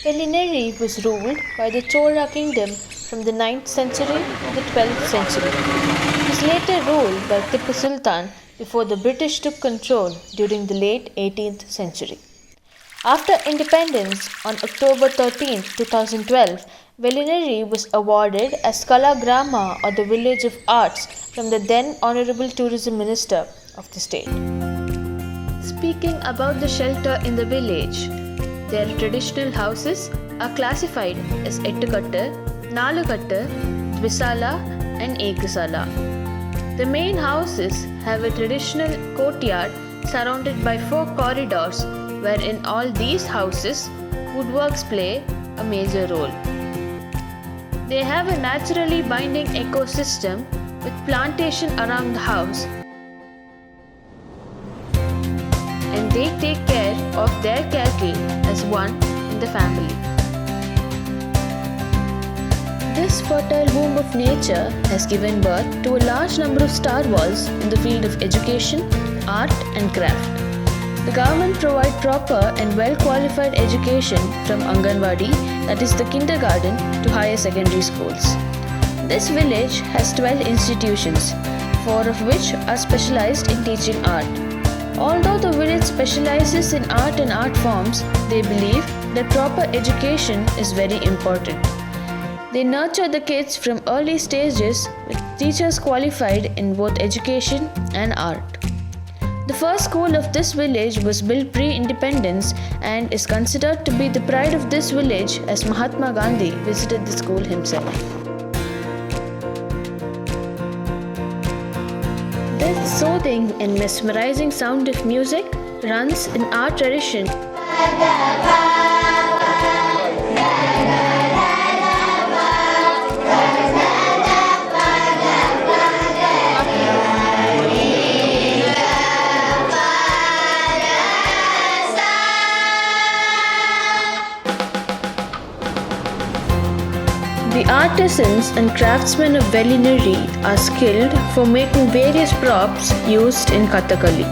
Velineri was ruled by the Chola kingdom from the 9th century to the 12th century. It was later ruled by Tipu Sultan before the British took control during the late 18th century. After independence on October 13, 2012, Velineri was awarded as Kala Grama or the Village of Arts from the then Honorable Tourism Minister of the state. Speaking about the shelter in the village, their traditional houses are classified as Ettukatte, Nalukatte, Dvisala and Ekasala. The main houses have a traditional courtyard surrounded by 4 corridors where in all these houses woodworks play a major role. They have a naturally binding ecosystem with plantation around the house and they take care of their cattle as one in the family. This fertile womb of nature has given birth to a large number of star walls in the field of education, art and craft. The government provides proper and well-qualified education from Anganwadi, that is the kindergarten, to higher secondary schools. This village has 12 institutions, 4 of which are specialized in teaching art. Although the village specializes in art and art forms, they believe that proper education is very important. They nurture the kids from early stages with teachers qualified in both education and art. The first school of this village was built pre-independence and is considered to be the pride of this village as Mahatma Gandhi visited the school himself. This soothing and mesmerizing sound of music runs in our tradition. The artisans and craftsmen of Velineri are skilled for making various props used in Kathakali.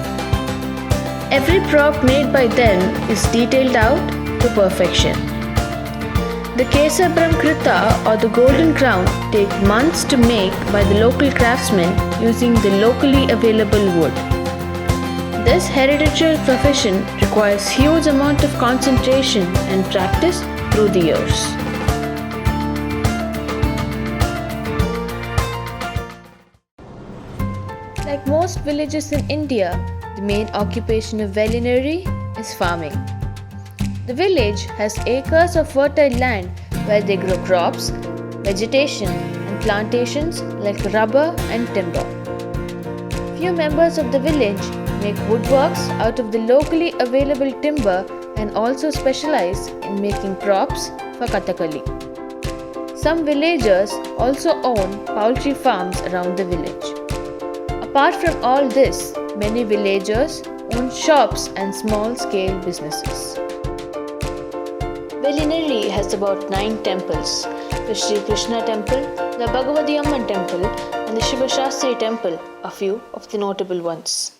Every prop made by them is detailed out to perfection. The Kesabram Krita or the golden crown take months to make by the local craftsmen using the locally available wood. This hereditary profession requires huge amount of concentration and practice through the years. Like most villages in India, the main occupation of Velineri is farming. The village has acres of fertile land where they grow crops, vegetation and plantations like rubber and timber. Few members of the village make woodworks out of the locally available timber and also specialize in making props for Kathakali. Some villagers also own poultry farms around the village. Apart from all this, many villagers own shops and small-scale businesses. Velineri has about 9 temples: the Sri Krishna temple, the Bhagavati Amman temple and the Shiva Shastri temple are few of the notable ones.